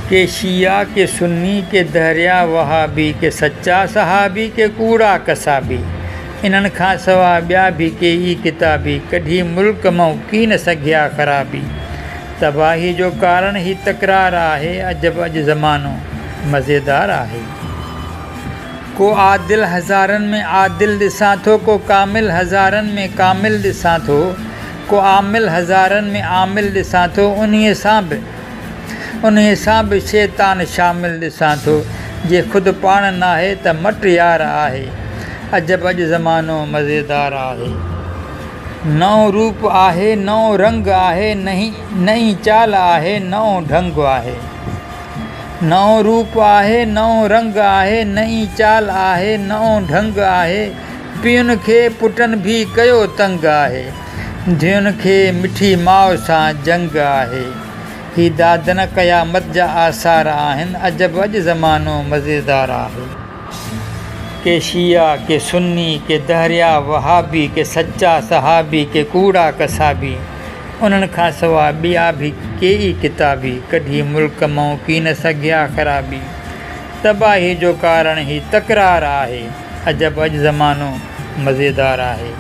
के शिया के सुन्नी के दहरिया वहाबी के सच्चा सहाबी के कूड़ा कसाबी इन्हनि खां सवाइ ॿिया बि के ई किताबी कढी मुल्क मां की न सघिया ख़राबी। तबाही जो कारण ही तकरार आहे अजब अॼु ज़मानो मज़ेदार आहे। को आदिल हज़ारनि में आदिल ॾिसां थो, को कामिल हज़ारनि में कामिल ॾिसां थो, को आमिल हज़ारनि में आमिल ॾिसां थो, उन्हीअ सां बि शैतान शामिल ॾिसां थो। जे ख़ुदि पाण नाहे त मट यार आहे अजब अॼु ज़मानो मज़ेदार आहे। नओं रूप आहे, नओं रंग आहे, नई चाल आहे, नओं ढंग आहे। नओं रूप आहे, नओं रंग आहे, नई चाल आहे, नओं ढंग आहे। पीउनि खे पुटनि बि कयो तंग आहे, धीउनि खे मिठी माउ सां जंग आहे। ही दादन क़यामत जा आसार आहिनि अजब अॼु ज़मानो मज़ेदार आहे। के शिया के सुन्नी के दहरिया वहाबी के सच्चा सहाबी के कूड़ा कसाबी उन्हनि खां सवाइ ॿिया बि के ई किताबी कढी मुल्क मां की न सघिया ख़राबी। तबाही जो कारण ही तकरार आहे अजब अॼु ज़मानो मज़ेदार आहे।